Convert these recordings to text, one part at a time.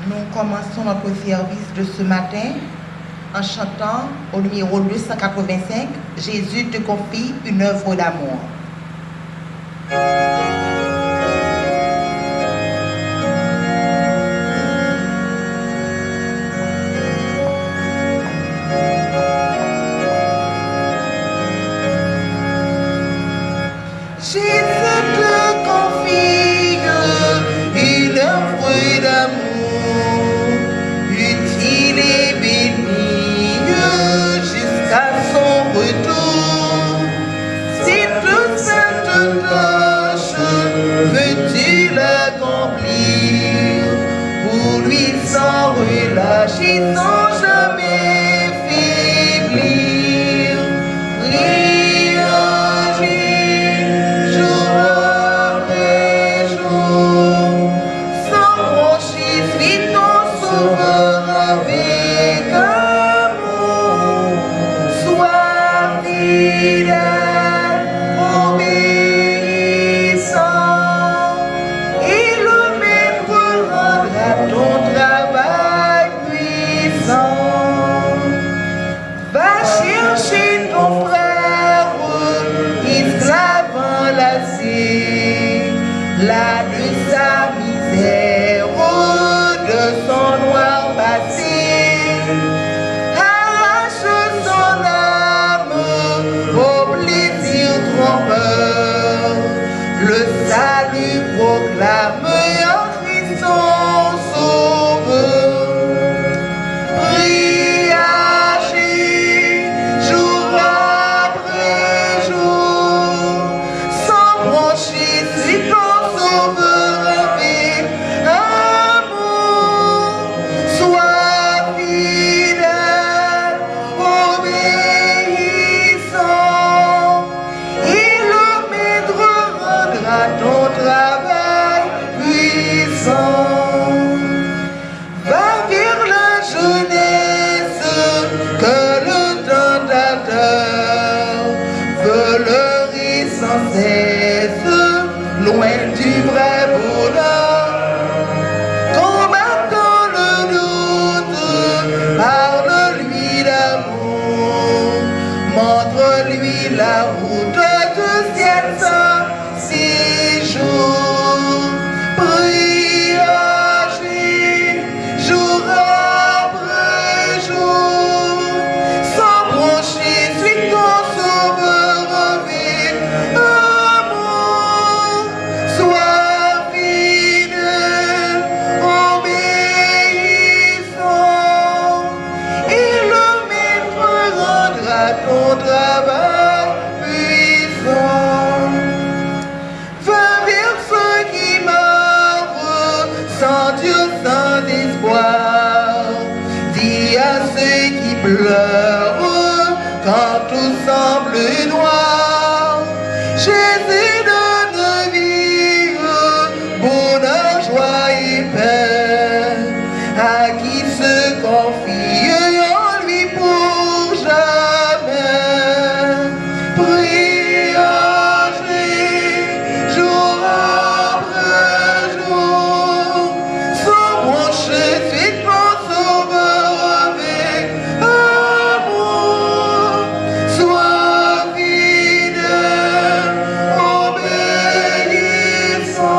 Nous commençons notre service de ce matin en chantant au numéro 285, Jésus te confie une œuvre d'amour. Relâcher sans jamais faiblir, agir jour après jour, sans broncher, suis ton sauveur avec amour, sois fidèle, obéissant, et le maître rendra ton travail. Va chercher ton frère, esclave enlacé, là de sa misère, de son noir passé. Arrache son âme au plaisir trompeur, le salut proclame en Christ son sauveur. Loin du vrai bonheur, combattant le doute, parle-lui d'amour, montre-lui la route de ciel sans séjour. Prie, agis, jour après jour, sans broncher, suis ton sauveur avec amour. Sois fidèle, obéissant, et le maître rendra ton travail puissant. Va vers ceux qui meurent sans Dieu, sans espoir. Dis à ceux qui pleurent quand tout semble noir. Jésus donne vie, bonheur, joie et paix à qui se confie en lui pour jamais. Prie, agis, jour après jour, sans broncher, suis ton sauveur avec amour. Sois fidèle, obéissant,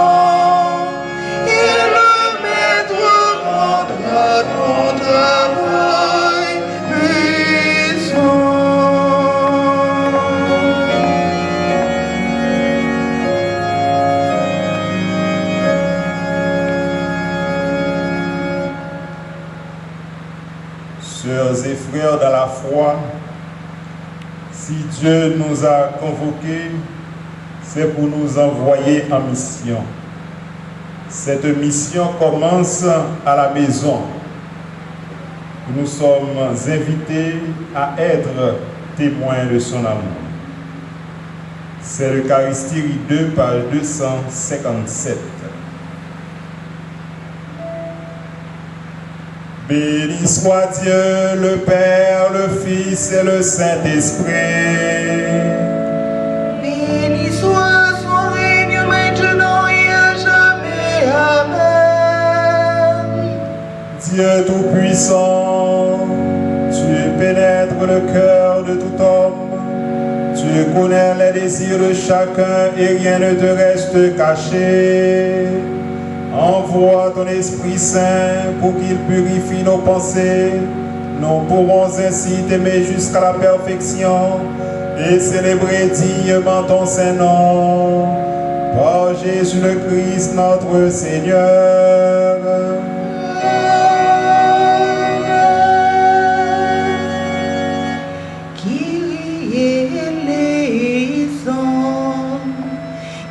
et le maître rendra ton travail puissant. Sœurs et frères dans la foi, si Dieu nous a convoqués, c'est pour nous envoyer en mission. Cette mission commence à la maison. Nous sommes invités à être témoins de son amour. C'est l'Eucharistie 2, page 257. Béni soit Dieu, le Père, le Fils et le Saint-Esprit. Béni soit son règne maintenant et à jamais. Amen. Dieu Tout-Puissant, tu pénètres le cœur de tout homme, tu connais les désirs de chacun et rien ne te reste caché. Envoie ton Esprit Saint pour qu'il purifie nos pensées. Nous pourrons ainsi t'aimer jusqu'à la perfection et célébrer dignement ton Saint-Nom. Par Jésus le Christ, notre Seigneur. Kyrie eleison,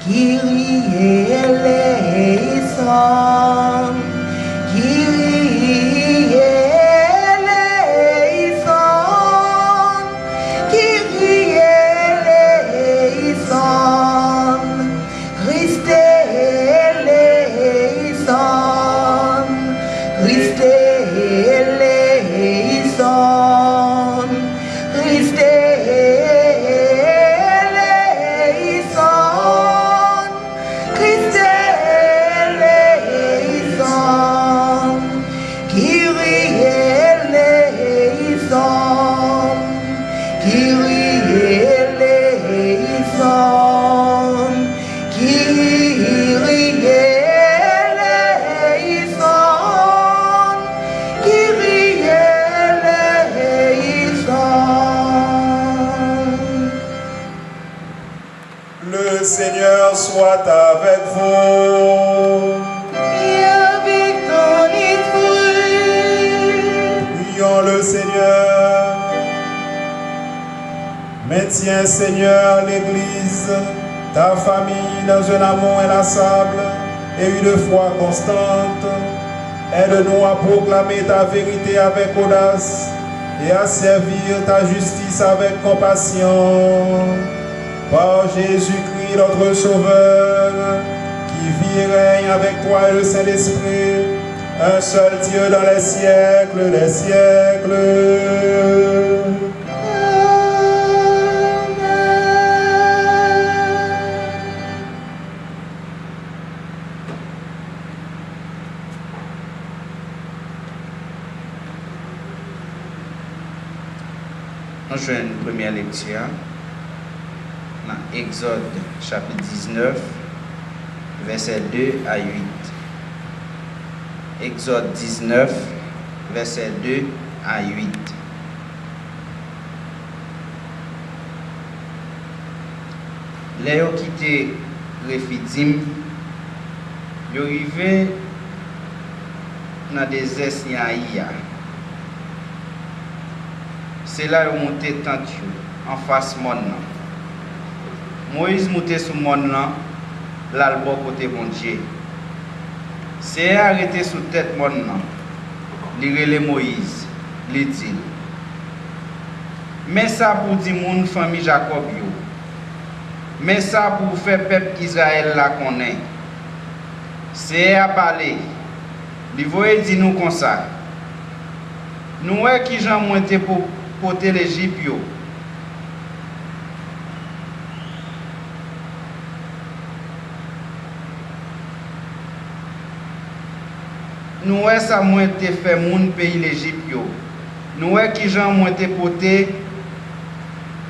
Kyrie eleison, Kyrie eleison, Kyrie eleison, Christe eleison, Christe eleison, Christe eleison, Christe eleison, Kyrie eleison, Kyrie eleison, Kyrie eleison, Kyrie eleison. Le Seigneur soit avec vous. Et avec ton esprit. Prions le Seigneur. Maintiens, Seigneur, l'Église, ta famille dans un amour inlassable et une foi constante. Aide-nous à proclamer ta vérité avec audace et à servir ta justice avec compassion. Par Jésus-Christ, notre Sauveur, qui vit et règne avec toi et le Saint-Esprit, un seul Dieu dans les siècles des siècles. On joue une première lecture dans Exode chapitre 19, versets 2 à 8. Exode 19, versets 2 à 8. Les ont quitté Rephidim, ils sont arrivés dans le désert Sinaï. C'est là où monté tente en face de monde. Moïse monté sur monde là le bon côté bon Dieu. C'est arrêté sous tête monde. Il relève Moïse, il dit. Mais ça pour dire mon famille Jacob yo. Mais ça pour faire peuple Israël là connaît. C'est à parler. Il voyait dire nous comme ça. Nous est qui j'en monté pour porter l'Égypte yo. Nous est ça moins te fait moun pays l'Égypte yo. Nous est qui j'en moins te porter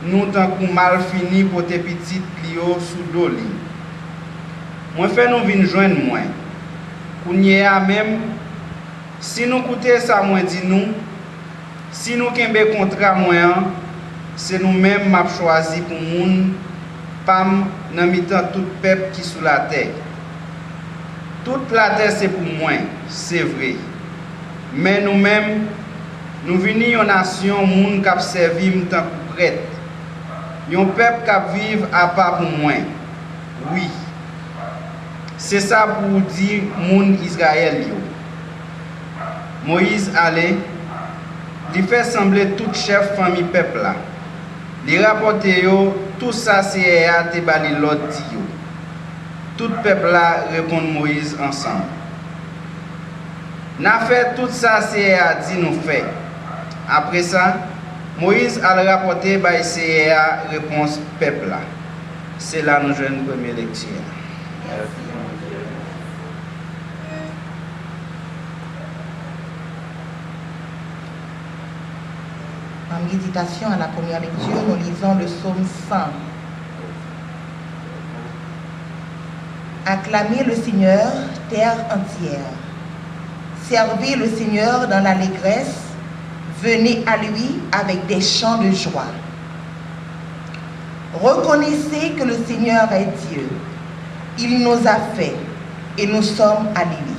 nous tant qu'on mal fini porter petit lio sous doli. Moi fait nous vinn joindre moi. Kounye a même si nous coûter ça moins dit nous si nous kembe contrat moins c'est nous même m'a choisi pour moun pam nan mitan tout peuple qui sous la terre. Toute la terre c'est pour moi, c'est vrai. Mais nous-mêmes, nous venons une nation, moun qui servi en tant que prêtre. Un peuple qui vit à part pour moi. Oui. C'est ça pour dire moun Israël. Moïse allait, il fait sembler tout chef famille peuple là. Il rapporte tout ça c'est à te bali l'autre dit. Tout peuple là répond Moïse ensemble. N'a fait tout ça c'est à dit nous fait. Après ça, Moïse a rapporté by CA réponse peuple là. C'est là nous jouons une première lecture. En méditation à la première lecture, nous lisons le psaume 100. Acclamez le Seigneur, terre entière. Servez le Seigneur dans l'allégresse. Venez à lui avec des chants de joie. Reconnaissez que le Seigneur est Dieu. Il nous a fait et nous sommes à lui.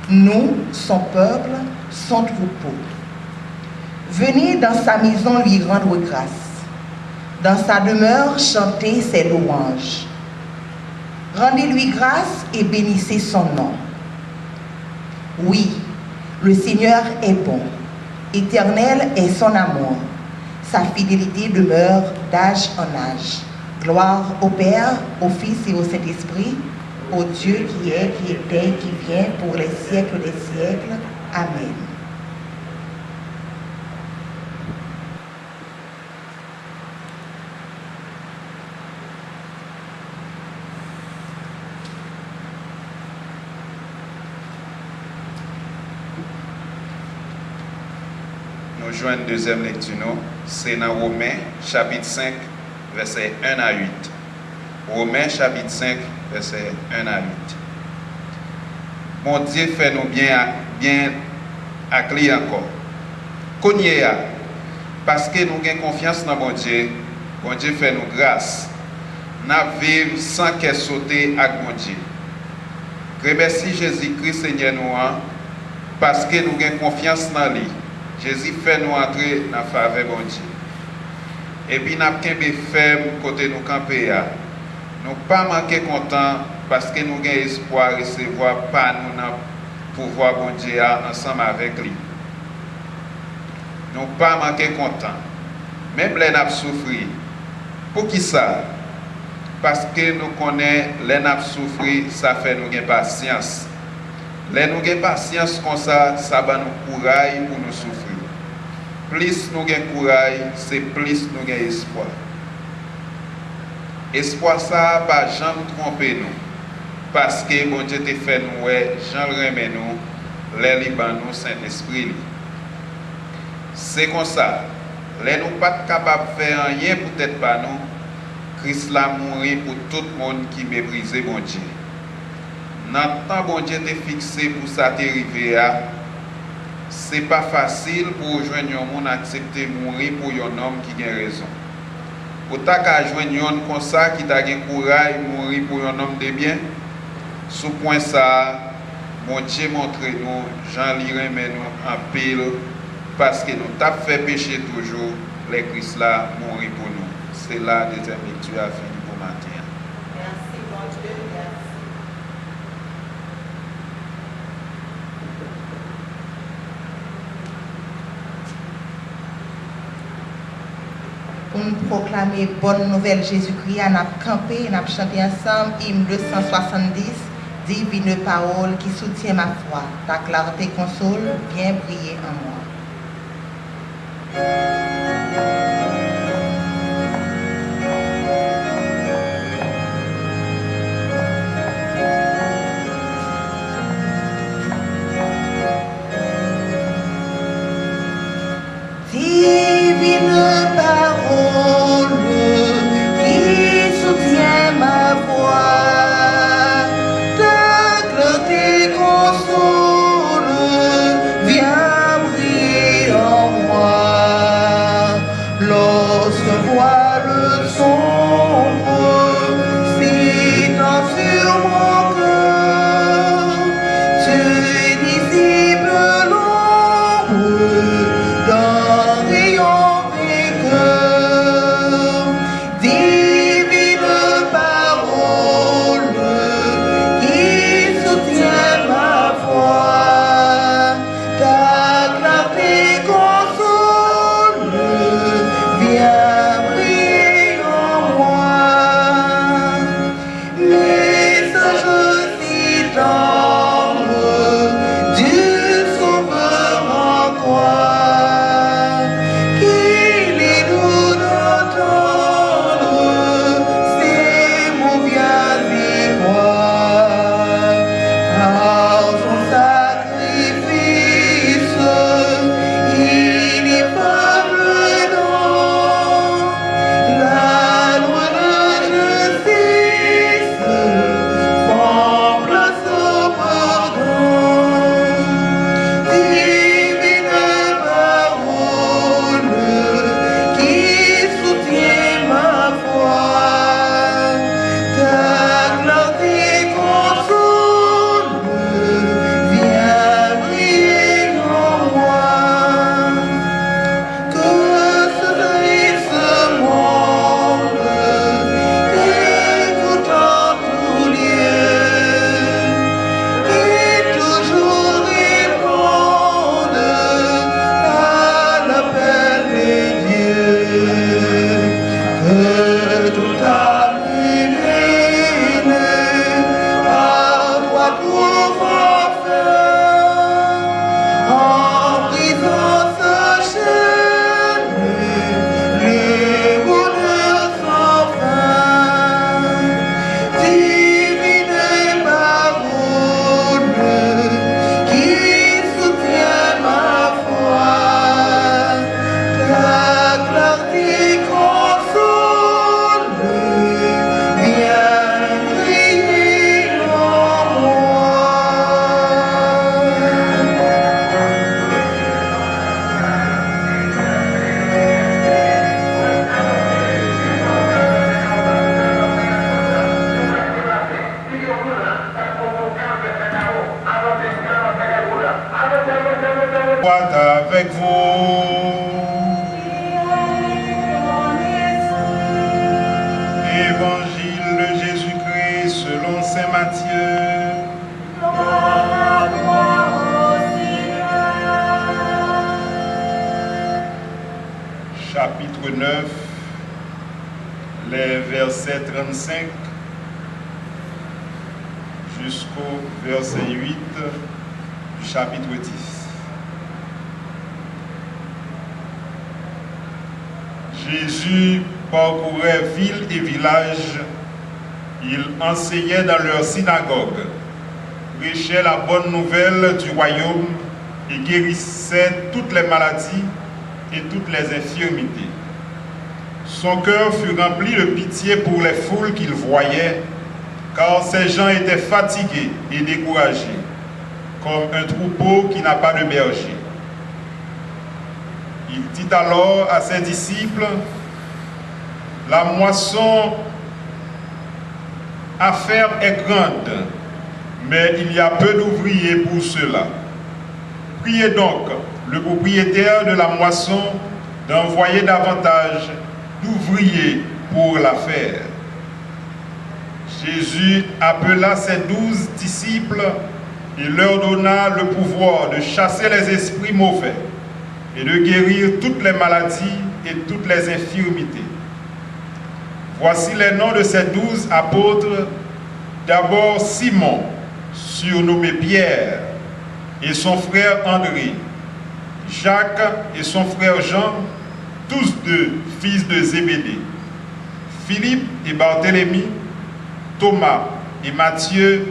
Nous, son peuple, son troupeau. Venez dans sa maison lui rendre grâce. Dans sa demeure, chantez ses louanges. Rendez-lui grâce et bénissez son nom. Oui, le Seigneur est bon. Éternel est son amour. Sa fidélité demeure d'âge en âge. Gloire au Père, au Fils et au Saint-Esprit, au Dieu qui est, qui était, qui vient pour les siècles des siècles. Amen. Nous jouons une deuxième lecture, c'est dans Romains chapitre 5, versets 1 à 8. Romains chapitre 5, versets 1 à 8. Mon Dieu fait nous bien acclé encore. Cogné parce que nous avons confiance dans mon Dieu fait nous grâce. Nous vivons sans qu'elle saute avec mon Dieu. Remercie Jésus-Christ Seigneur nous parce que nous avons confiance dans lui. Jésus fait nous entrer dans la faveur bon Dieu. Et puis nous avons ferme côté nous camper. Nous pas manquer content parce que nous avons espoir de recevoir par nous dans le pouvoir bon Dieu ensemble avec lui. Nous pas manquer content. Même les nous souffrir. Pour qui ça? Parce que nous connaissons les nous souffrir, ça fait nous gagner patience. Les nous avons patience comme ça va nous courage pour nous souffrir. Plus nous avons courage, c'est plus nous avons espoir. Espoir ça va jamais tromper nous. Parce que bon Dieu te fait nous, Jean remet nous, les Liban nous, Saint-Esprit. C'est comme ça. Les nous pas capables de faire rien peut-être pas nous. Christ l'a mouru pour tout le monde qui méprisait bon Dieu. Dans le temps bon Dieu t'est fixé pour ça t'arriver c'est pas facile pour joindre un monde accepter mourir pour un homme qui a raison. Pour ta qu'à joindre un comme ça qui t'a gain courage mourir pour un homme de bien. Sous point ça, bon Dieu montre nous, Jean lirait mais nous en pile parce que nous t'a fait pécher toujours, les Christ là mourir pour nous. C'est là deuxième lecture à finir pour matin. Merci, mon Dieu, merci. Pour nous proclamer bonne nouvelle Jésus-Christ, on a campé, on a chanté ensemble, hymne 270, divine parole qui soutient ma foi, ta clarté console, viens briller en moi. Divine parole qui soutient ma voix, ta clarté console, viens briller en moi. Soit avec vous. Évangile de Jésus-Christ selon saint Matthieu. Chapitre 9, les versets 35 jusqu'au verset 8 du chapitre 10. Jésus parcourait villes et villages, il enseignait dans leur synagogue, prêchait la bonne nouvelle du royaume et guérissait toutes les maladies et toutes les infirmités. Son cœur fut rempli de pitié pour les foules qu'il voyait, car ces gens étaient fatigués et découragés, comme un troupeau qui n'a pas de berger. Il dit alors à ses disciples, « La moisson à faire est grande, mais il y a peu d'ouvriers pour cela. Priez donc le propriétaire de la moisson d'envoyer davantage d'ouvriers pour la faire. » Jésus appela ses 12 disciples et leur donna le pouvoir de chasser les esprits mauvais et de guérir toutes les maladies et toutes les infirmités. Voici les noms de ces 12 apôtres. D'abord Simon, surnommé Pierre, et son frère André, Jacques et son frère Jean, tous deux fils de Zébédée, Philippe et Barthélemy, Thomas et Matthieu,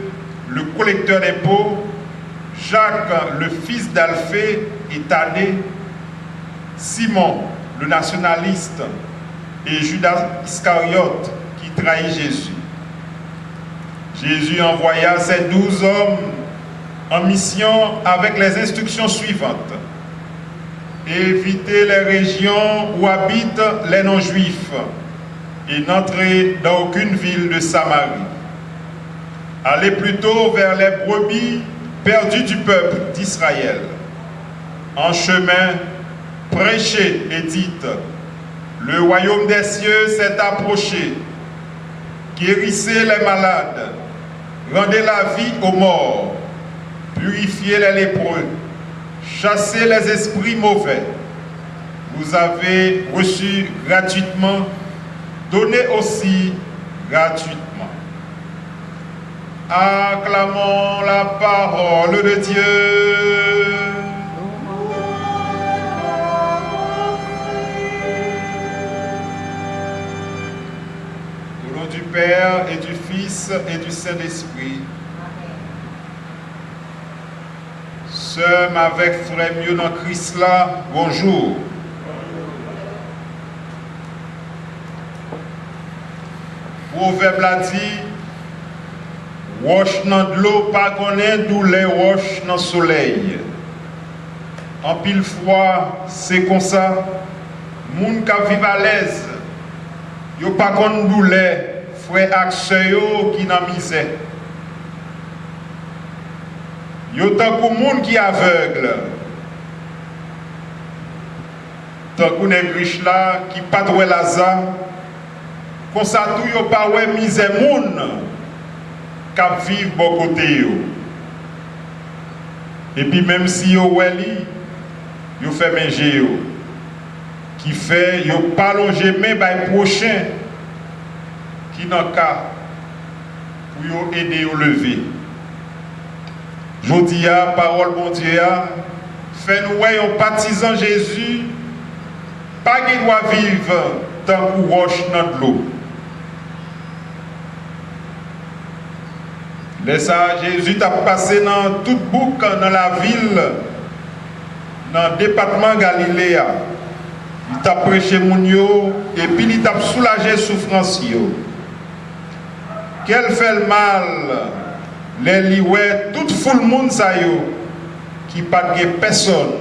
le collecteur d'impôts, Jacques, le fils d'Alphée et Thaddée, Simon, le nationaliste, et Judas Iscariote, qui trahit Jésus. Jésus envoya ces 12 hommes en mission avec les instructions suivantes. Évitez les régions où habitent les non-juifs et n'entrez dans aucune ville de Samarie. Allez plutôt vers les brebis perdues du peuple d'Israël. En chemin, prêchez et dites, le royaume des cieux s'est approché. Guérissez les malades, rendez la vie aux morts, purifiez les lépreux, chassez les esprits mauvais. Vous avez reçu gratuitement, donnez aussi gratuitement. Acclamons la parole de Dieu. Au nom du Père et du Fils et du Saint-Esprit. Sommes avec frère mieux dans Christ là, bonjour. Proverbe l'a dit, roche dans de l'eau, pas connaît d'où les roches dans le soleil. En pile froid, c'est comme ça. Moun ka vive à l'aise, yo pas connaît d'où les frères accès qui dans misère. Yo tant que moun qui aveugle. Tant qu'on est riche là, qui pas doué Lazare. Comme ça, tout yo pas ouais misère moun cap vivre bon côté yo. Et puis même si yo weli, yo fait manger yo. Qui fait yo pas longer mais bay prochain qui dans cas pour yo aider yo lever. Jodi a parole bon Dieu a fait nous ouais un partisan Jésus pas qui doit vivre tant que roche dans l'eau. Laissa Jésus t'a passé dans toute boucle dans la ville, dans le département Galilée. Il t'a prêché moun yo et puis il t'a soulagé souffrance yo. Quel fait le mal, les liouets, toute foule monde sa yo, qui pas de personne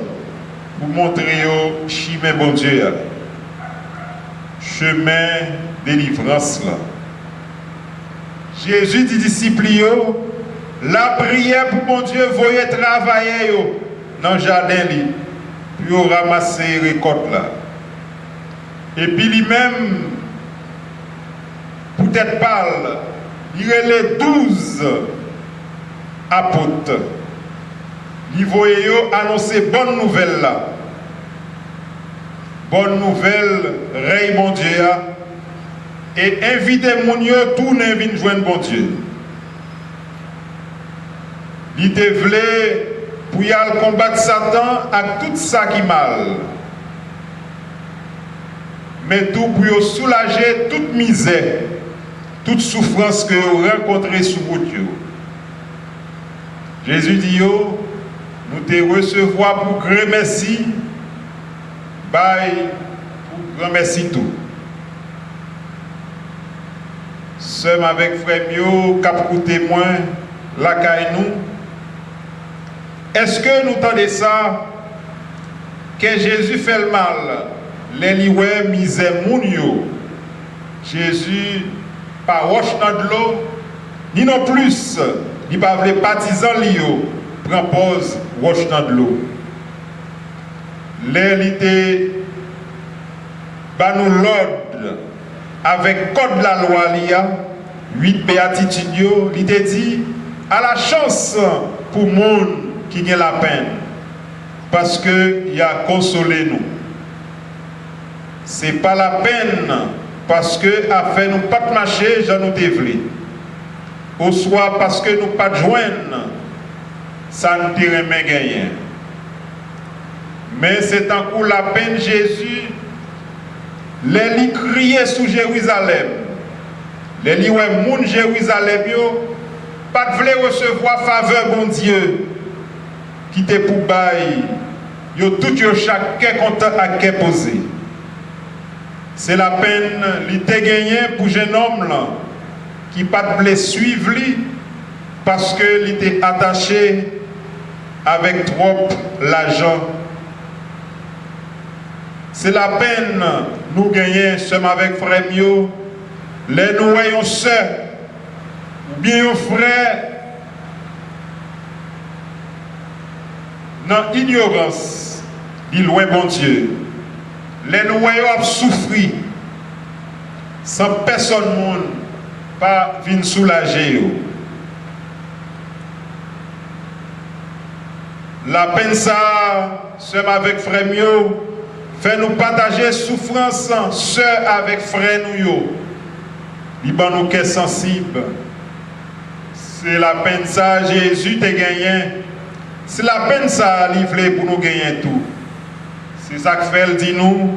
pour montrer yo chemin bon Dieu. Chemin délivrance là. Jésus dit disciples yo, la prière pour mon Dieu voyez travailler yo dans le jardin, pour ramasser les récoltes là. Et puis lui-même, peut-être parle, il est les 12 apôtres. Il voyait annoncer bonne nouvelle là. Bonne nouvelle, Rey bon Dieu, et inviter mon Dieu, tout n'est venu joindre bon Dieu. Il te voulait pour y aller combattre Satan avec tout ça qui est mal. Mais tout pour soulager toute misère, toute souffrance que vous rencontrez sous votre Dieu. Jésus dit, nous te recevoir pour grand merci, bye, pour grand merci tout. Sommes avec frère Mio, cap témoin, la caille nous. Est-ce que nous entendons ça, que Jésus fait le mal, les liouets misère mounio, Jésus pas roche dans de l'eau, ni non plus, ni pas les partisans lio, prend pause roche dans de l'eau. L'élité, bah nous l'ordre, avec code de la loi lia, 8 béatitudes, il te dit, à la chance pour le monde qui a la peine, parce qu'il a consolé nous. C'est pas la peine, parce que a fait nous pas de marcher, j'en nous dévelé. Ou soit parce que nous pas de joindre, ça ne dirait même gagner. Mais c'est un coup la peine Jésus, les crier sous Jérusalem. Les li ouais moun Jérusalem yo pas de vle recevoir faveur bon Dieu qui te pour bail yo tout yo chacun content à qu'est posé. C'est la peine li te gagné pour jeune homme là qui pas de suivre lui parce que il était attaché avec trop l'argent. C'est la peine nous gagner sommes avec frère Mio, les nous voyons sœurs ou bien un frère dans ignorance, il loin bon Dieu. Les nous voyons souffrir sans personne monde pas venir soulager. La peine ça, sommes avec frère Mio, fait nous partager souffrance sœur avec frère nous. Liban nous qui est sensible. C'est la peine ça, Jésus t'a gagné. C'est la peine ça, livré pour nous gagner tout. C'est ça que fait, dit nous.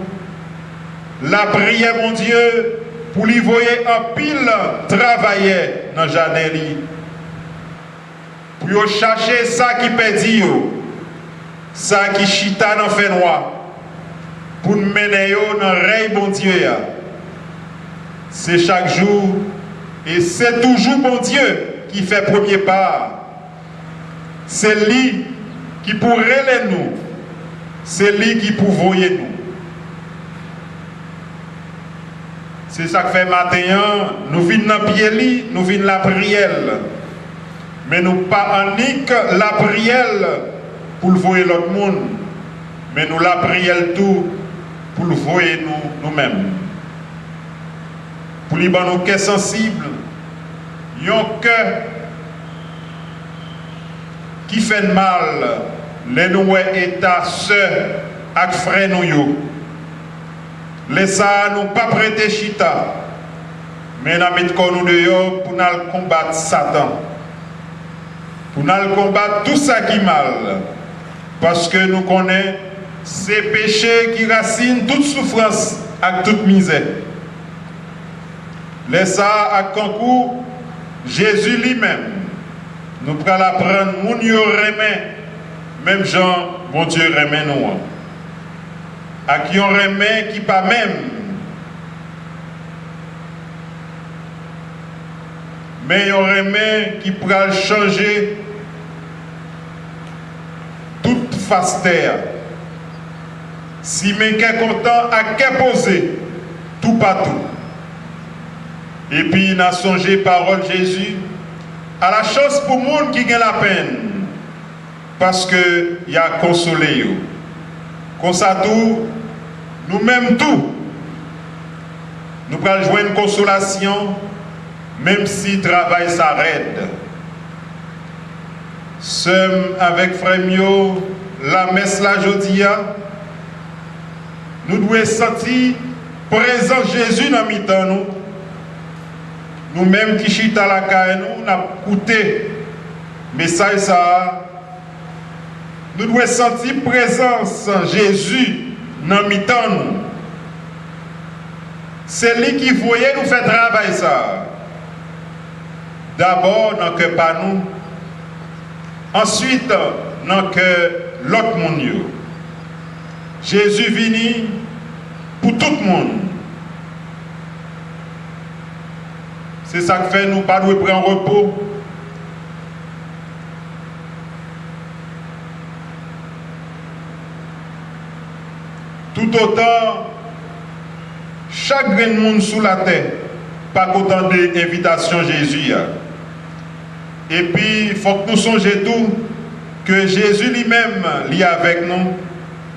La prière, mon Dieu, pour lui voyer un pile travailler dans le jardin. Pour chercher ça qui perdit, ça qui chita dans le fait noir. Pour nous mener dans le règne, bon Dieu. C'est chaque jour et c'est toujours bon Dieu qui fait premier pas. C'est lui qui pourrait nous. C'est lui qui pourvoit nous. C'est ça que fait matin. Nous venons dans le pied, nous venons la prière. Mais nous pas unique la prière pour le voir l'autre monde. Mais nous la prière tout pour le voir nous-mêmes. Pour les gens qui sont sensibles, un cœur qui fait mal, les nouveaux états sœurs avec frères nous. Laissez nous pas prêter chita, mais nous mettons nous dehors pour nous combattre Satan. Pour nous combattre tout ça qui est mal. Parce que nous connaissons ces péchés qui racinent toute souffrance et toute misère. Laissez à concours Jésus lui-même. Nous prenons apprendre, mon Dieu remet, même Jean, mon Dieu remet nous. À qui on remet, qui pas même. Mais on remet qui pourra changer toute face terre. Si mais qu'est content, à qu'est posé, tout partout. Et puis il a songé parole Jésus à la chance pour le monde qui gagne la peine. parce que il a consolé yo. Comme ça tout, nous-mêmes tout, nous pouvons jouer une consolation, même si le travail s'arrête. Sommes avec Frère Mio, la messe la jodia, nous devons sentir présent Jésus dans mi-temps nous. Nous-mêmes qui chita la caille nous, n'a écouté message ça. Nous devons sentir présence Jésus dans mi-temps nous. C'est lui qui voyait nous faire travail ça. D'abord dans que pas nous. Ensuite dans que l'autre monde. Jésus vini pour tout le monde. C'est ça que fait nous pas nous prendre repos. Tout autant, chaque grain de monde sous la terre, pas qu'autant d'invitations Jésus. Et puis, il faut que nous songions tout, que Jésus lui-même lit avec nous.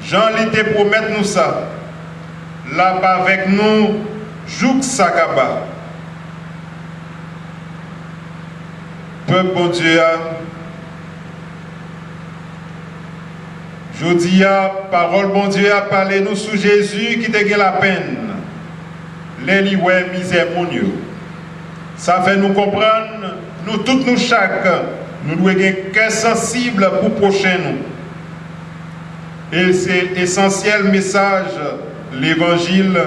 Jean lui promet nous ça. Là, pas avec nous, jouk sakaba. Peuple bon Dieu, je dis, parole bon Dieu a parlé nous sous Jésus qui te gagne la peine. Les liouets misère mon Dieu. Ça fait nous comprendre, nous tous nous chaque, nous devons être cœur sensible pour prochain nous. Et c'est essentiel message, l'évangile,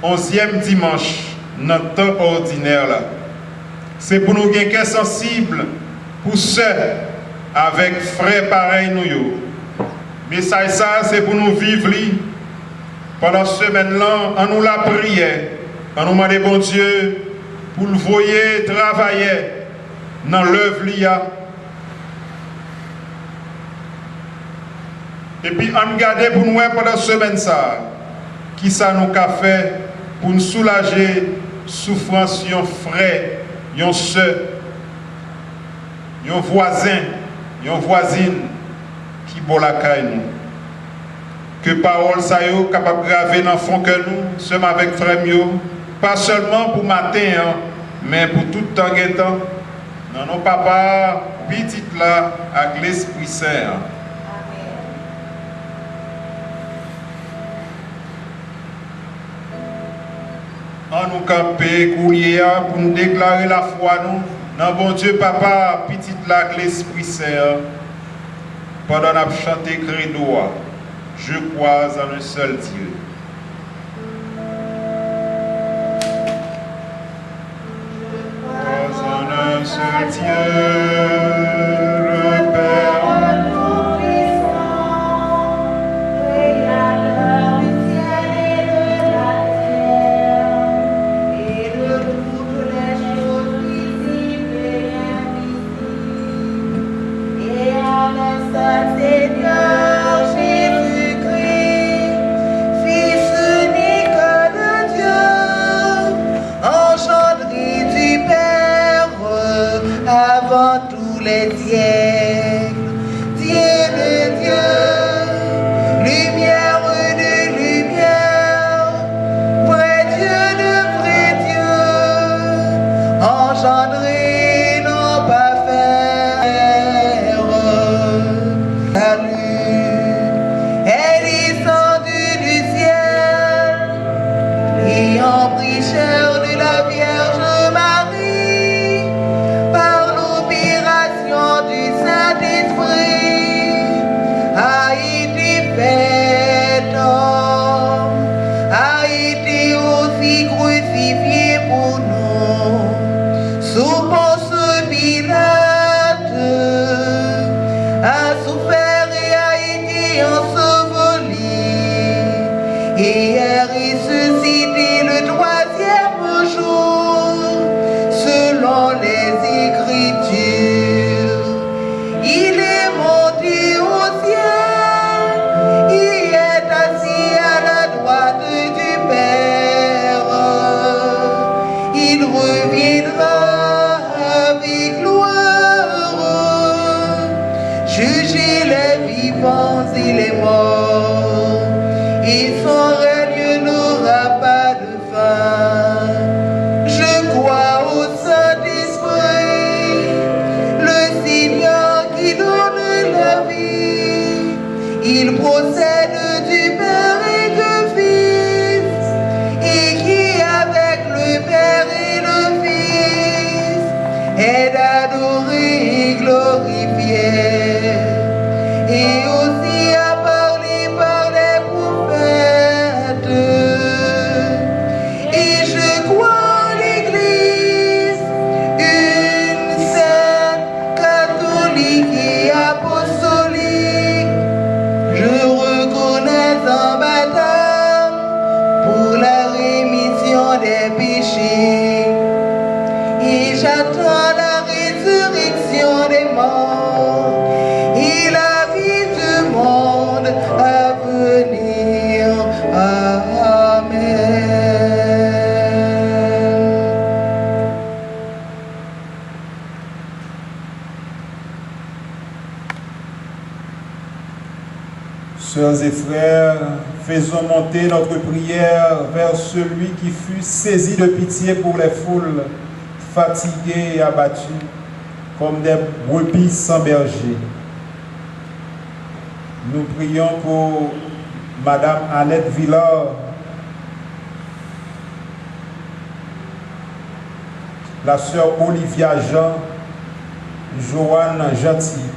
11e dimanche, notre temps ordinaire là. C'est pour nous être cœur sensible pour ceux avec frères pareils nous. Message ça, c'est pour nous vivre pendant ce semaine-là, en nous la prière, en nous demander bon Dieu pour le voyer travailler dans l'œuvre l'IA. Et puis en garder pour nous pendant ce semaine ça, qui ça nous a fait pour nous soulager souffrance yon frère, yon soeur, yon voisin, yon voisine qui bon la caille nous. Que parole ça yo capable de graver dans le fond que nous sommes avec frère Mio, pas seulement pour matin, hein, mais pour tout temps et temps. Dans nos papas, petit là, avec l'Esprit Saint. En nous camper, courir pour nous déclarer la foi nous. Dans bon Dieu, papa, petit là, avec l'Esprit Saint. Pendant qu'on a chanté credo, je crois en un seul Dieu. Je crois en un seul Dieu, le Père. Les siècles, Dieu de Dieu, lumière de lumière, vrai Dieu de vrai Dieu, engendré, non pas faire. Salut est descendu du ciel, ayant pris chair de la Vierge Marie, par l'opération du Saint-Esprit, a été fait homme, a été aussi crucifié pour nous, sous Ponce Pilate, a souffert et a été enseveli, et a ressuscité le troisième jour, selon les Écritures. Il est monté au ciel, il est assis à la droite du Père. Il reviendra avec gloire, juger vivants et les morts, et son règne n'aura pas de fin. Je crois au Saint-Esprit, le Seigneur qui donne la vie. Il procède du Père et du Fils, et qui avec le Père et le Fils est adoré et glorifié. Et aussi a parlé par les prophètes. Et je crois en l'Église, une sainte, catholique et apostolique. Je reconnais un baptême pour la rémission des péchés. Et j'attends la résurrection des morts et la vie du monde à venir. Amen. Sœurs et frères, faisons monter notre prière vers celui qui fut saisi de pitié pour les foules, fatiguées et abattues, comme des brebis sans berger. Nous prions pour Madame Annette Villard, la sœur Olivia Jean, Joanne Gentil.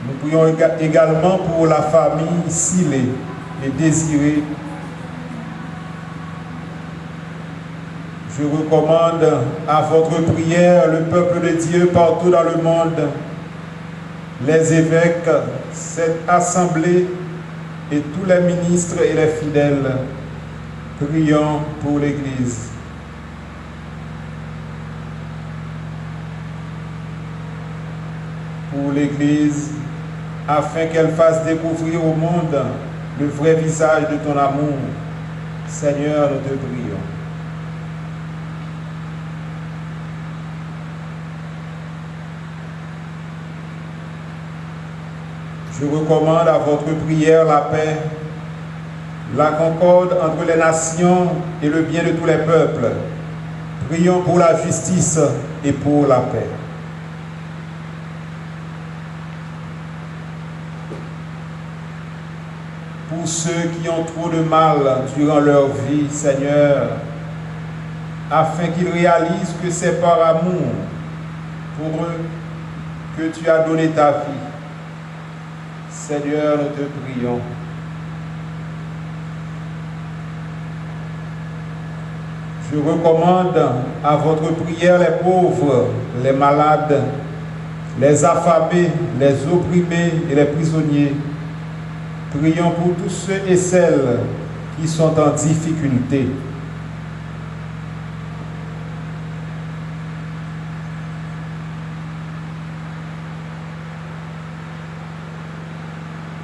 Nous prions également pour la famille Silé et Désiré. Je recommande à votre prière le peuple de Dieu partout dans le monde, les évêques, cette assemblée et tous les ministres et les fidèles. Prions pour l'Église. Pour l'Église, afin qu'elle fasse découvrir au monde le vrai visage de ton amour. Seigneur, nous te prions. Je recommande à votre prière la paix, la concorde entre les nations et le bien de tous les peuples. Prions pour la justice et pour la paix. Pour ceux qui ont trop de mal durant leur vie, Seigneur, afin qu'ils réalisent que c'est par amour pour eux que tu as donné ta vie. Seigneur, nous te prions. Je recommande à votre prière les pauvres, les malades, les affamés, les opprimés et les prisonniers. Prions pour tous ceux et celles qui sont en difficulté.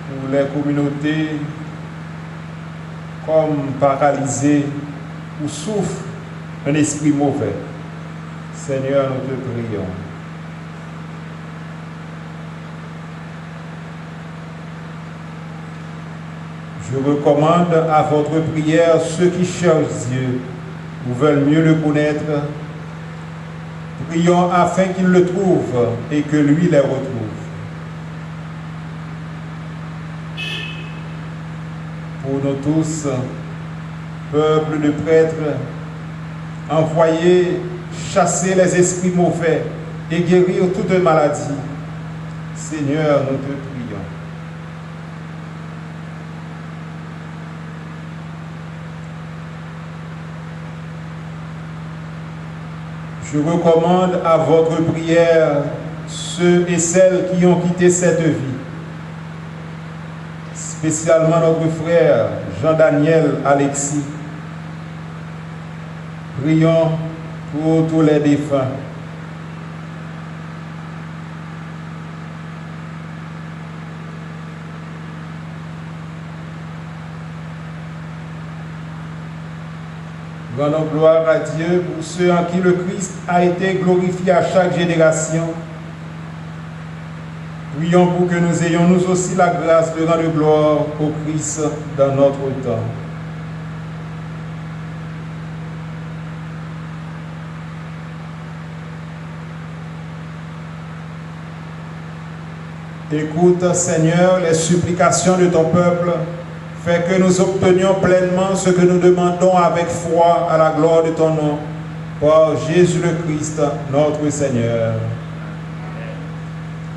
Pour les communautés comme paralysées ou souffrent un esprit mauvais. Seigneur, nous te prions. Je recommande à votre prière ceux qui cherchent Dieu ou veulent mieux le connaître. Prions afin qu'ils le trouvent et que lui les retrouve. Pour nous tous, peuple de prêtres, envoyez chasser les esprits mauvais et guérir toute maladie. Seigneur, nous te prions. Je recommande à votre prière ceux et celles qui ont quitté cette vie, spécialement notre frère Jean-Daniel Alexis. Prions pour tous les défunts. Rendons gloire à Dieu pour ceux en qui le Christ a été glorifié à chaque génération. Prions pour que nous ayons nous aussi la grâce de rendre gloire au Christ dans notre temps. Écoute, Seigneur, les supplications de ton peuple. Fais que nous obtenions pleinement ce que nous demandons avec foi à la gloire de ton nom. Par Jésus le Christ, notre Seigneur.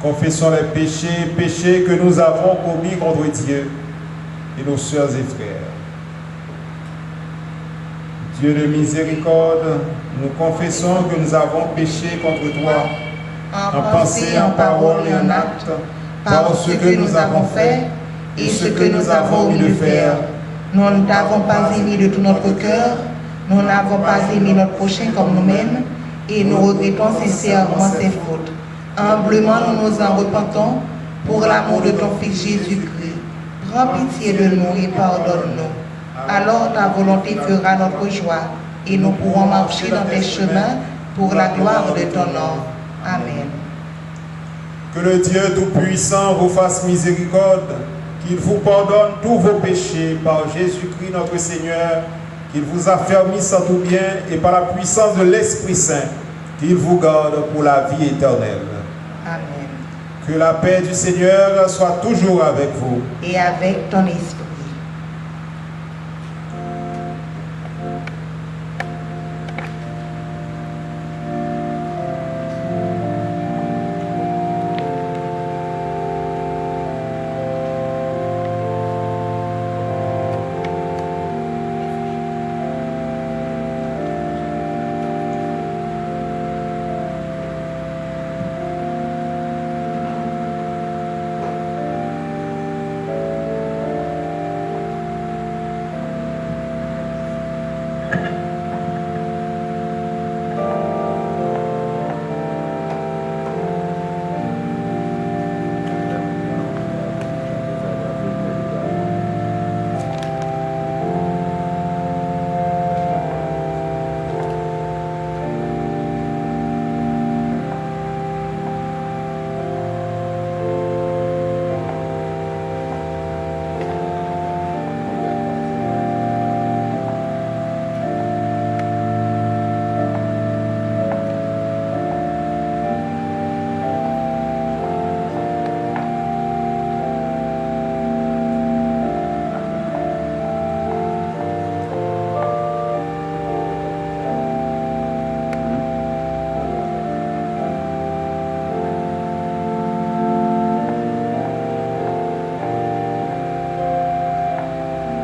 Confessons les péchés que nous avons commis contre Dieu et nos sœurs et frères. Dieu de miséricorde, nous confessons que nous avons péché contre toi, en pensée, en parole et en acte, par ce que nous avons fait et ce que nous avons omis de faire. Nous ne t'avons pas aimé de tout notre cœur, nous n'avons pas aimé notre prochain comme nous-mêmes, et nous regrettons sincèrement ces fautes. Humblement, nous nous en repentons pour l'amour de ton Fils Jésus-Christ. Prends pitié de nous et pardonne-nous. Alors ta volonté fera notre joie, et nous pourrons marcher dans tes chemins pour la gloire de ton nom. Amen. Que le Dieu Tout-Puissant vous fasse miséricorde, qu'il vous pardonne tous vos péchés par Jésus-Christ notre Seigneur, qu'il vous affermisse en tout bien et par la puissance de l'Esprit Saint, qu'il vous garde pour la vie éternelle. Amen. Que la paix du Seigneur soit toujours avec vous. Et avec ton esprit.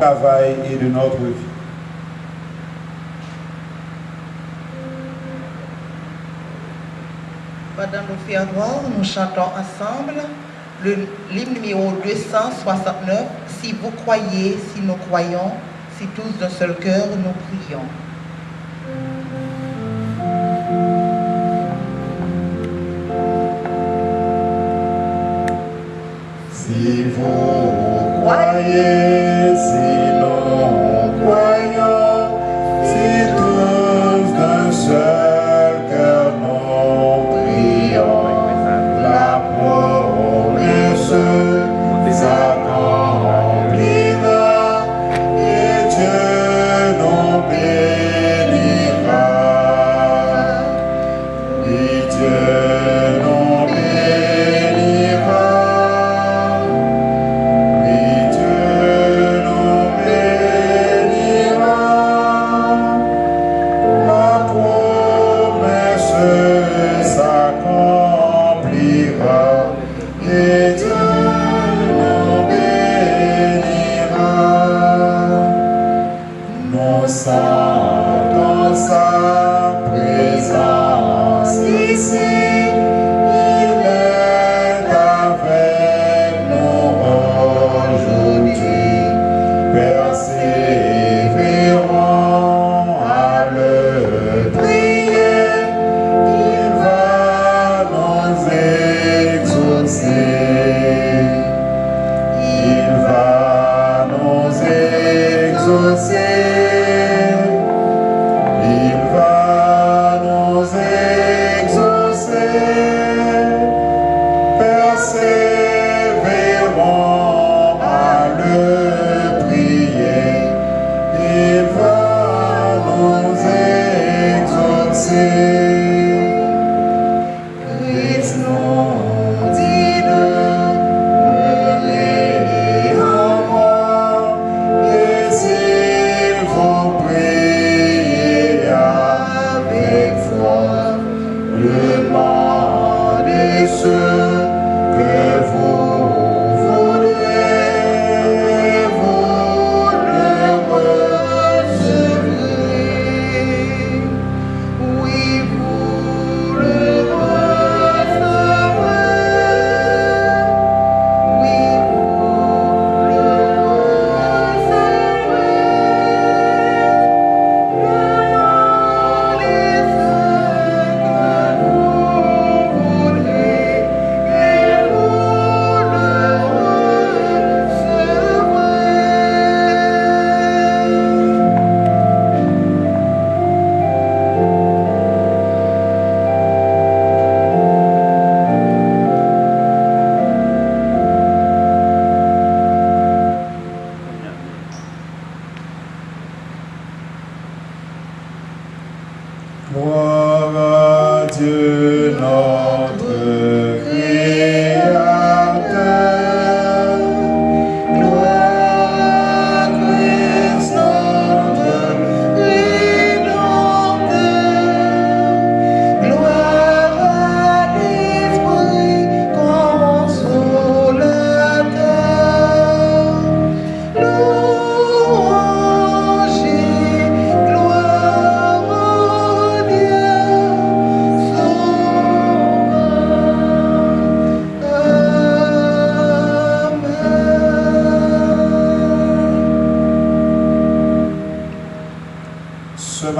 Travail et de notre vie. Pendant nous faire gloire, nous chantons ensemble l'hymne numéro 269. Si vous croyez, si nous croyons, si tous d'un seul cœur nous prions. Si vous croyez, si nous croyons, si tous d'un seul cœur nous prions, la promesse s'accomplira et Dieu nous bénira. Oui, Dieu nous bénira. Oui, Dieu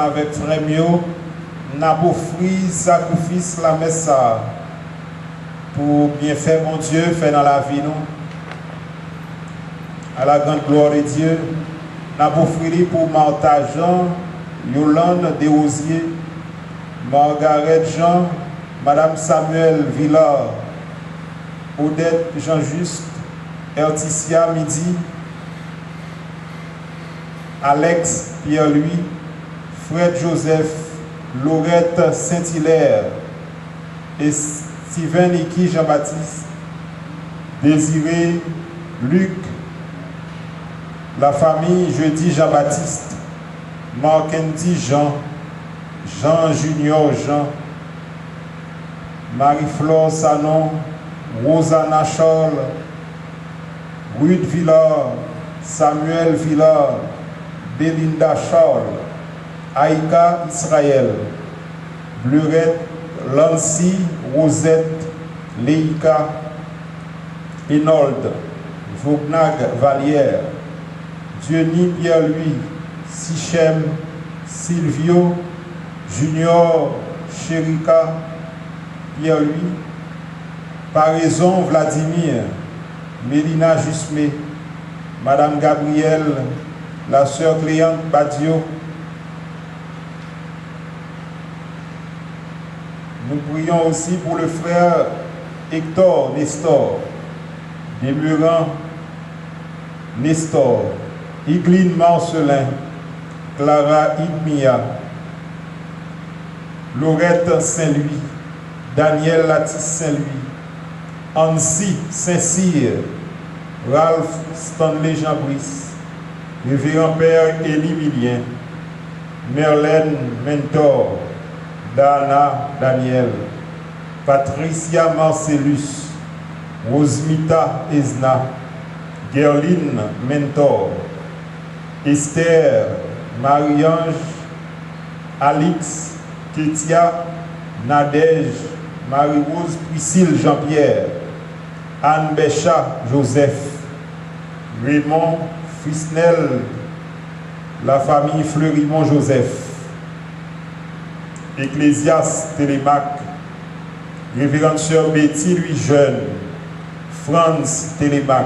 avec frère Mio, n'a pas offert sacrifice la messe pour bien faire mon Dieu, faire dans la vie nous. À la grande gloire de Dieu, n'a pas offert pour Martha Jean, Yolande Desrosiers, Margaret Jean, Madame Samuel Villard, Odette Jean-Just, Erticia Midi, Alex Pierre-Louis, Fred Joseph, Laurette Saint-Hilaire et Steven Iki Jean-Baptiste, Désiré, Luc, la famille Jeudi Jean-Baptiste, Markendi Jean, Jean Junior Jean, Marie-Flore Sanon, Rosanna Charles, Ruth Villard, Samuel Villard, Belinda Charles, Aïka Israël, Blurette, Lancy, Rosette, Leïka, Enold, Vognag Valière, Diony Pierre-Louis, Sichem, Silvio, Junior, Chérika, Pierre-Louis, Paraison Vladimir, Mélina Jusmé, Madame Gabrielle, la sœur Cléante Badio. Nous prions aussi pour le frère Hector Nestor, Demeurant Nestor, Igline Marcelin, Clara Idmia, Laurette Saint-Louis, Daniel Latis Saint-Louis, Annecy Saint-Cyr, Ralph Stanley Jean-Brice, Révérend Père Élie Milien, Merlène Mentor, Dana Daniel, Patricia Marcellus, Rosmita Ezna, Gerline Mentor, Esther, Marie-Ange, Alix, Kétia, Nadège, Marie-Rose Priscille Jean-Pierre, Anne Bécha Joseph, Raymond Frisnel, la famille Fleurimont Joseph, Ecclésias Télémac, Révérende Sœur Betty Louis Jeune, Franz Télémac,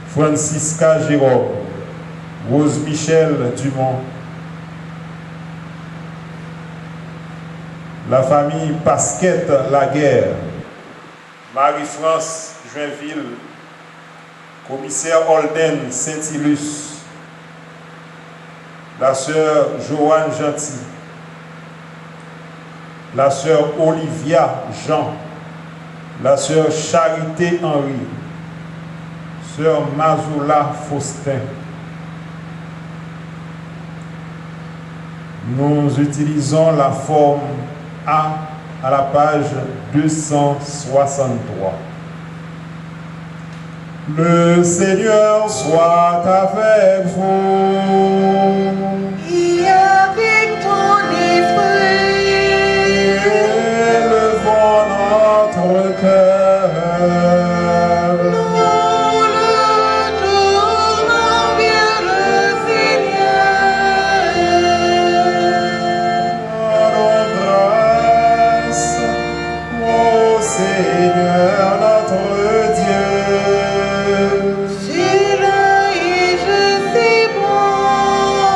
Francisca Jérôme, Rose Michel Dumont, la famille Pasquette Laguerre, Marie-France Joinville, commissaire Holden Saint-Ilus, la sœur Joanne Gentil, la sœur Olivia Jean, la sœur Charité Henri, sœur Mazoula Faustin. Nous utilisons la forme A à la page 263. Le Seigneur soit avec vous. Et avec ton esprit. Élevons notre cœur. Nous le tournons vers le Seigneur. Rendons grâce au Seigneur notre Dieu. Cela est juste et bon.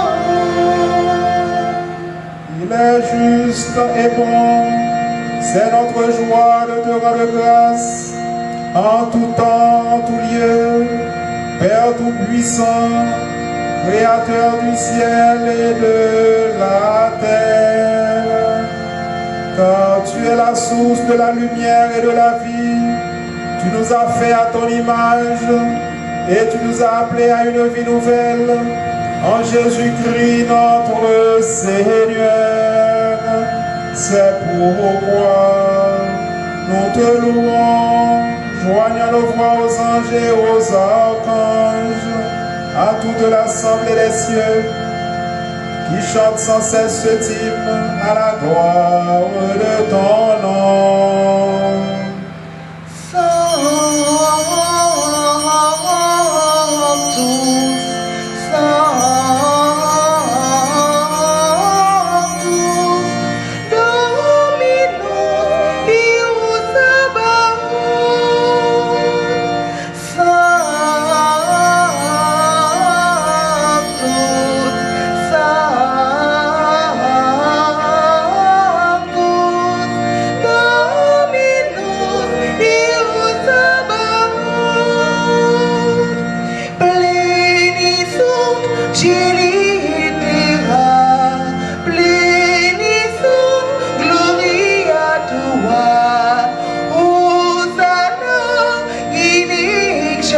Il est juste et bon, c'est notre joie de te rendre grâce en tout temps, en tout lieu, Père Tout-Puissant, Créateur du ciel et de la terre. Car tu es la source de la lumière et de la vie, tu nous as fait à ton image et tu nous as appelés à une vie nouvelle en Jésus-Christ notre Seigneur. C'est pourquoi nous te louons, joignant nos voix aux anges et aux archanges, à toute l'assemblée des cieux, qui chante sans cesse ce hymne à la gloire de ton nom. Sanctus,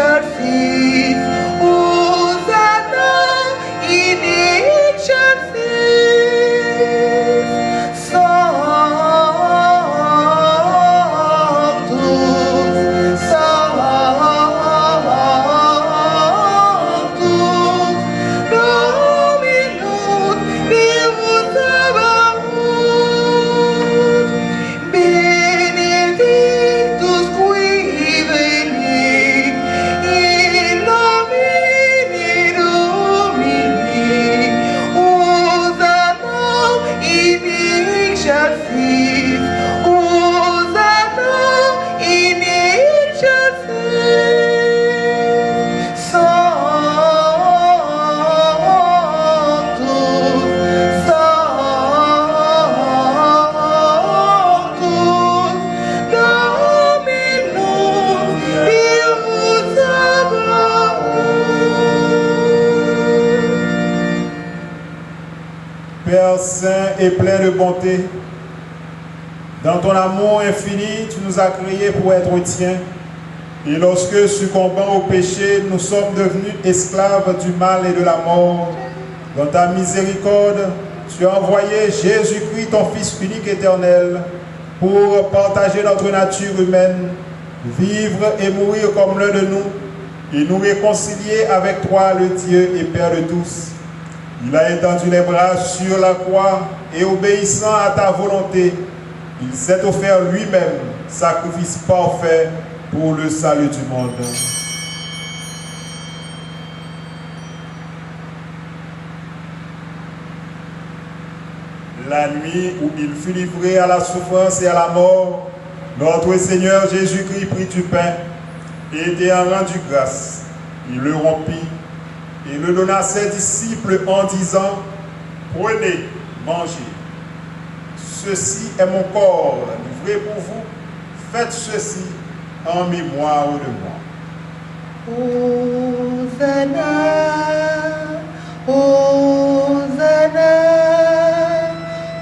excelsis, Hosanna in excelsis, Sanctus, Sanctus, Dominus Deus Sabaoth, benedictus qui venit in nomine Domini, Hosanna in excelsis, Hosanna in excelsis, Sanctus, Sanctus, Dominus Deus Sabaoth. Père saint et plein de bonté, dans ton amour infini, tu nous as créés pour être tiens. Et lorsque, succombant au péché, nous sommes devenus esclaves du mal et de la mort, dans ta miséricorde, tu as envoyé Jésus-Christ, ton Fils unique éternel, pour partager notre nature humaine, vivre et mourir comme l'un de nous, et nous réconcilier avec toi, le Dieu et Père de tous. Il a étendu les bras sur la croix et obéissant à ta volonté, il s'est offert lui-même, sacrifice parfait pour le salut du monde. La nuit où il fut livré à la souffrance et à la mort, notre Seigneur Jésus-Christ prit du pain et ayant rendu grâce, il le rompit et le donna à ses disciples en disant, « Prenez, mangez. Ceci est mon corps livré pour vous. Faites ceci en mémoire de moi. » Hosanna, Hosanna,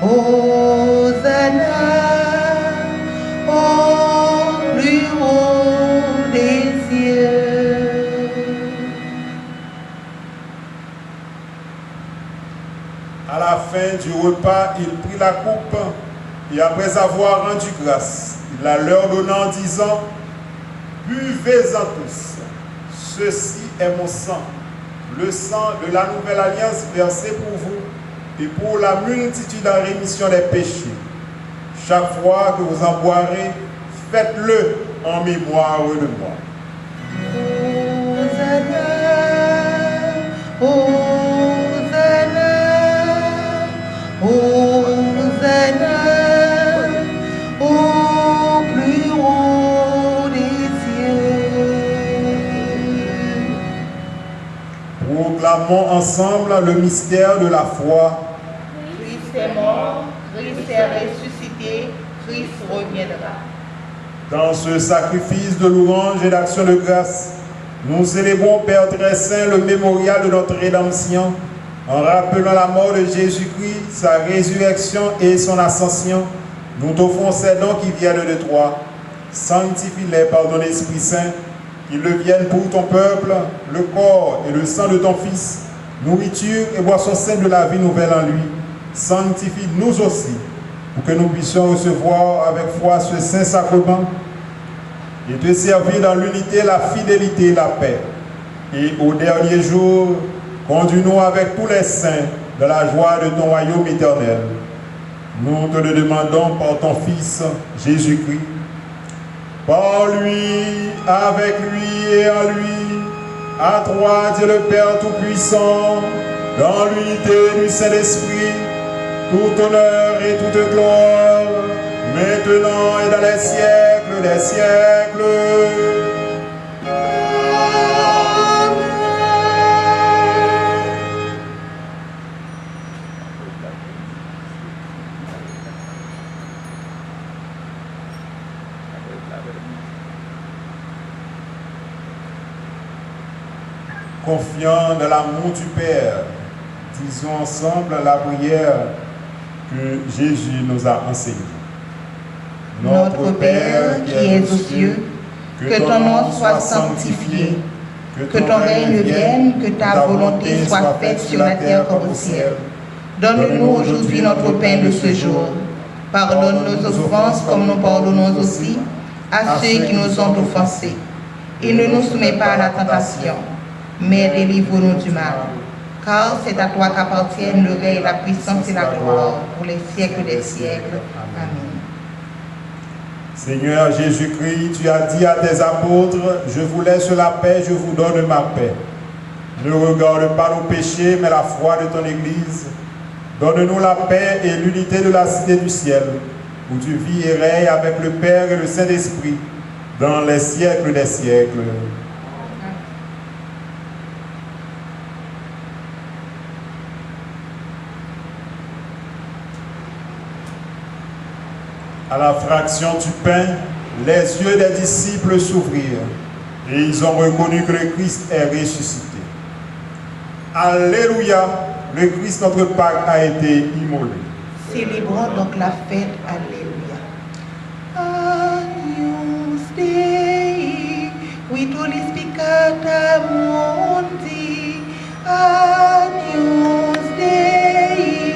Hosanna, au plus haut des cieux. À la fin du repas, il prit la coupe et après avoir rendu grâce, il la leur donna en disant, « Buvez-en tous. Ceci est mon sang, le sang de la nouvelle alliance versé pour vous et pour la multitude en rémission des péchés. Chaque fois que vous en boirez, faites-le en mémoire de moi. » Hosanna, Hosanna, Hosanna, au plus haut des cieux. Proclamons ensemble le mystère de la foi. Christ est mort, Christ est ressuscité, Christ reviendra. Dans ce sacrifice de louange et d'action de grâce, nous célébrons, Père très saint, le mémorial de notre rédemption, en rappelant la mort de Jésus-Christ, sa résurrection et son ascension. Nous t'offrons ces dons qui viennent de toi. Sanctifie-les par ton Esprit Saint, qu'ils deviennent pour ton peuple le corps et le sang de ton Fils, nourriture et boisson sainte de la vie nouvelle en lui. Sanctifie-nous aussi, pour que nous puissions recevoir avec foi ce saint sacrement et te servir dans l'unité, la fidélité et la paix. Et au dernier jour, conduis-nous avec tous les saints dans la joie de ton royaume éternel. Nous te le demandons par ton Fils, Jésus-Christ. Par lui, avec lui et en lui, à toi, Dieu le Père Tout-Puissant, dans l'unité du Saint-Esprit, tout honneur et toute gloire, maintenant et dans les siècles des siècles. Confiant dans l'amour du Père, disons ensemble la prière que Jésus nous a enseignée. Notre Père qui es aux cieux, Que ton nom soit sanctifié. Que ton règne vienne, que ta volonté soit faite sur la terre comme au ciel. Donne-nous aujourd'hui notre pain de ce jour. Pardonne nos offenses comme nous pardonnons aussi à ceux qui nous ont offensés. Et ne nous soumets pas à la tentation, mais délivre-nous du mal. Car c'est à toi qu'appartiennent le règne, la puissance et la gloire pour les siècles des siècles. Amen. Seigneur Jésus-Christ, tu as dit à tes apôtres, je vous laisse la paix, je vous donne ma paix. Ne regarde pas nos péchés, mais la foi de ton Église. Donne-nous la paix et l'unité de la cité du ciel, où tu vis et règnes avec le Père et le Saint-Esprit, dans les siècles des siècles. À la fraction du pain, les yeux des disciples s'ouvrirent et ils ont reconnu que le Christ est ressuscité. Alléluia, le Christ notre Pâque a été immolé. Célébrons donc la fête. Alléluia. Agnus Dei, qui tollis peccata mundi. Agnus Dei,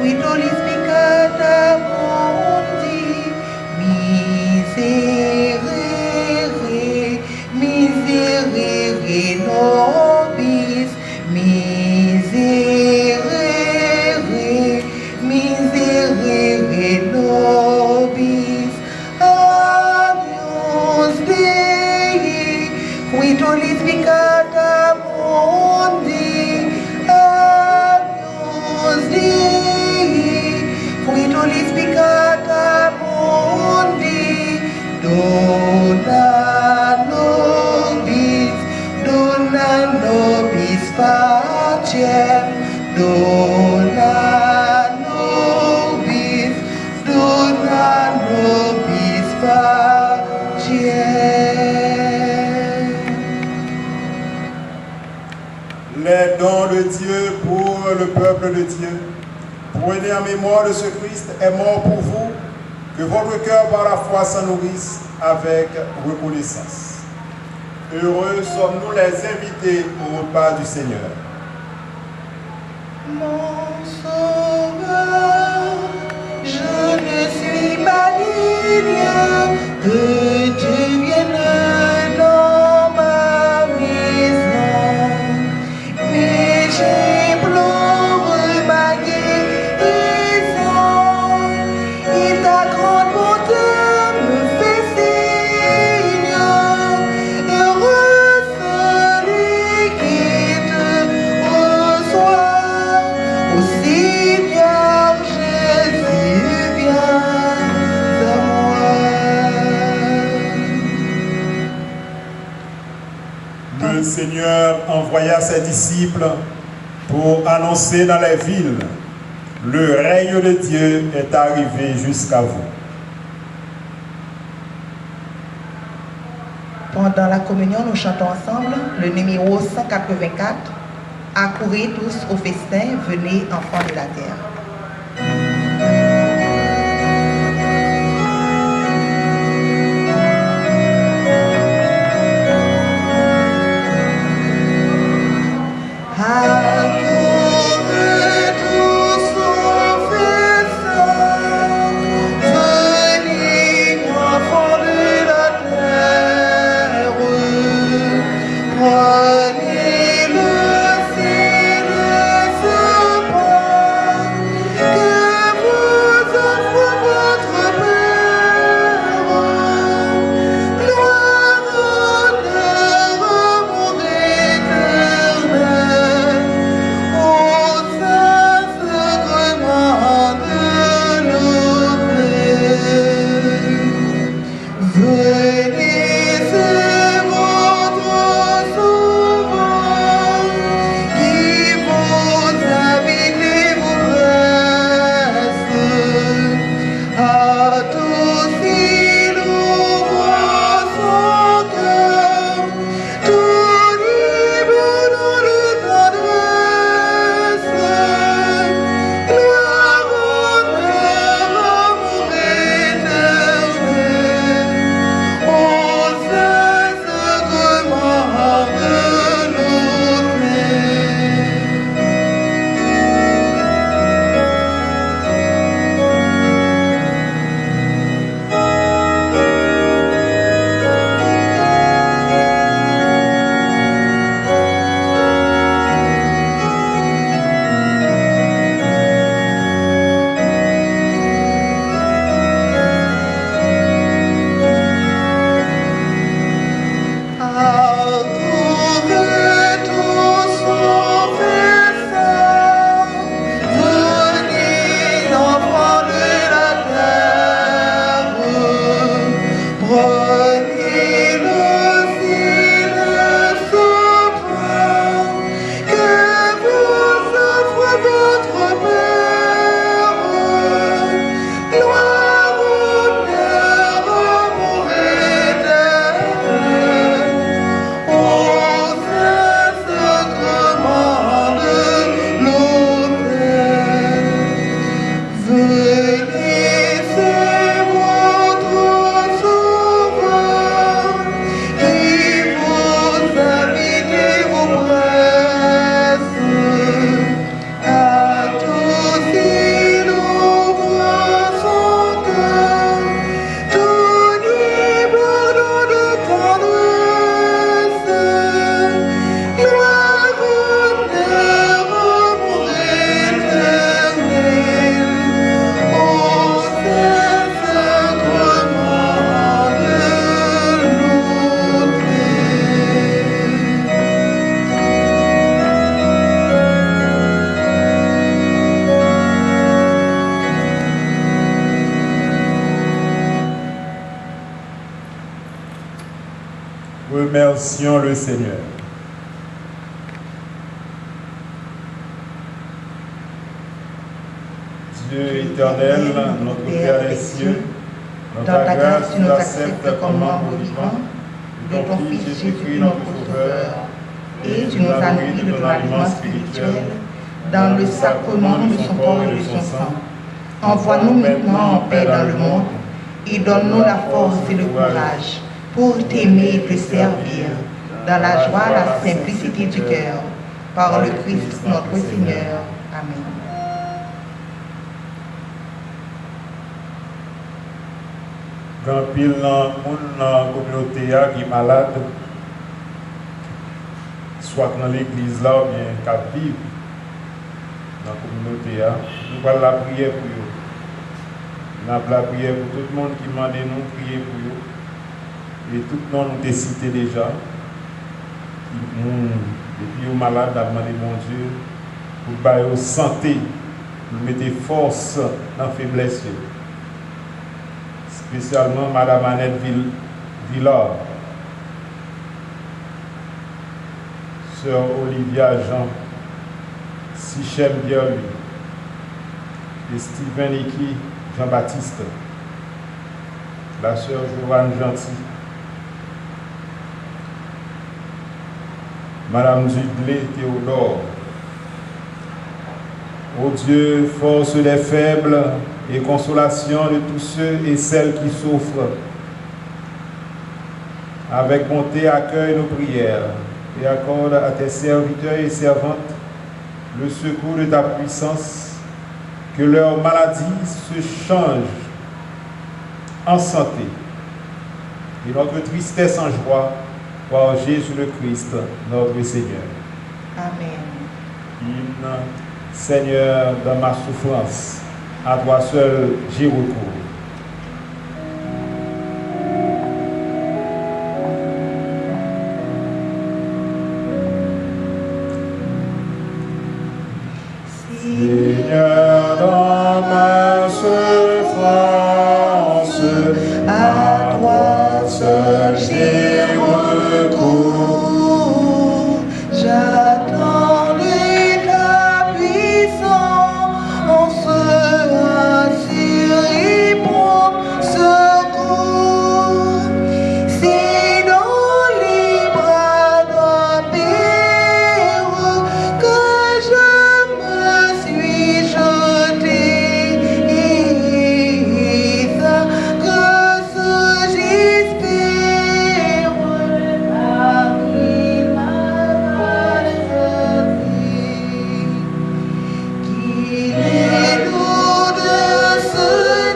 qui tollis peccata mundi. Miserere nobis, miserere nobis. Agnus Dei, qui tollis peccata mundi. Agnus Dei, qui tollis peccata mundi. Dona nobis pacem, dona nobis pacem. Les dons de Dieu pour le peuple de Dieu. Prenez en mémoire de ce Christ est mort pour vous, que votre cœur par la foi s'en nourrisse avec reconnaissance. Heureux sommes-nous les invités au repas du Seigneur. Mon sauveur, je ne suis pas digne que tu viennes dans ma maison, mais j'implore ma guérison et ta grande bonté me fait signe. Heureux celui qui te reçoit, ô Seigneur Jésus, viens à moi. Le Seigneur envoya ses disciples pour annoncer dans les villes, le règne de Dieu est arrivé jusqu'à vous. Pendant la communion, nous chantons ensemble le numéro 184. Accourez tous au festin, venez enfants de la terre. Accourez tous au festin, venez enfants de la terre. Prenez le ciel de ce pain Remercions le Seigneur. Dieu éternel, notre Père des cieux, dans ta grâce, tu nous acceptes comme membres vivants de ton Fils Jésus-Christ, notre Sauveur, et tu nous as nourris de ton aliment spirituel dans le sacrement de son corps et de son sang. Envoie-nous maintenant en paix dans le monde et donne-nous la force et le courage pour t'aimer et te servir dans la joie et la simplicité du cœur, par le Christ notre Seigneur. Amen. Grand pile dans la communauté qui est malade, soit dans l'église là ou bien qui vit dans la communauté, nous allons la prière pour eux. Nous allons la prière pour tout le monde qui m'a demandé nous prier pour eux. Et tout le monde nous a cité déjà. Depuis les malades, nous avons demandé mon Dieu pour bailler santé, pour mettre force dans la faiblesse. Spécialement Madame Annette Villard, Sœur Olivia Jean, Sichem Bialu, et Steven Iki Jean-Baptiste, la Sœur Joanne Gentil, Madame Dudley Théodore. Ô Dieu, force des faibles et consolation de tous ceux et celles qui souffrent. Avec bonté, accueille nos prières et accorde à tes serviteurs et servantes le secours de ta puissance, que leur maladie se change en santé et notre tristesse en joie par Jésus le Christ, notre Seigneur. Amen. Hymne, Seigneur, dans ma souffrance, à toi seul j'ai recours. Seigneur, dans ma souffrance, à toi seul j'ai recours. J'attends ta puissance, assurée pour secours. C'est dans les bras d'un Père que je me suis jetée. Et ça grâce j'espère parmi ma qu'il est lourd de se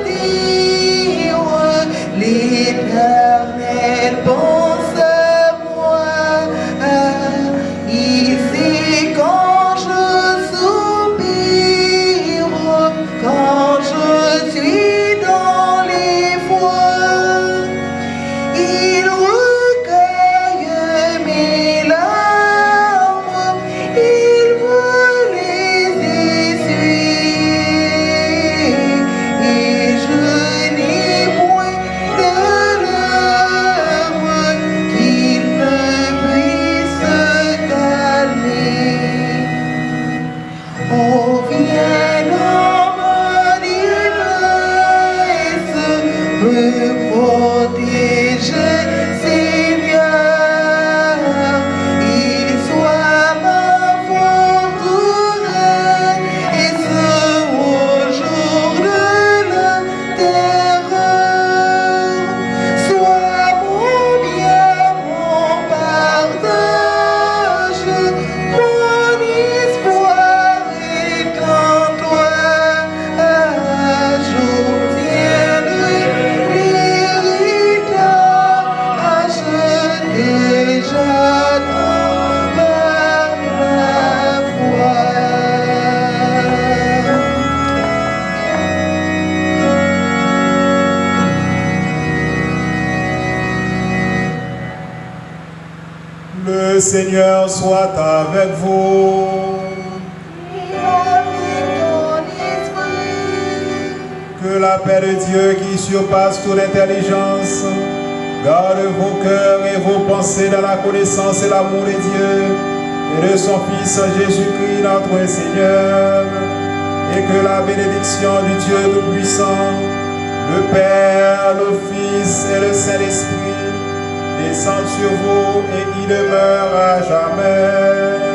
dire l'Éternel pense à moi. Il sait quand je soupire, quand je suis dans l'effroi. Il recueille mes larmes, il veut les essuyer, et je n'ai point de larmes qu'il ne puisse calmer. Oh, viens dans ma détresse, me protège, Seigneur, et sois ma forteresse, et ce au jour de la terreur. Sois mon bien, mon partage, mon espoir est en toi. J'obtiendrai l'héritage que j'attends par la foi. Le Seigneur soit avec vous. Et avec ton esprit, Que la paix de Dieu qui surpasse toute intelligence Garde vos cœurs et vos pensées dans la connaissance et l'amour de Dieu et de son Fils Jésus-Christ notre Seigneur. Et que la bénédiction du Dieu Tout-Puissant, le Père, le Fils et le Saint-Esprit descendent sur vous et y demeurent à jamais.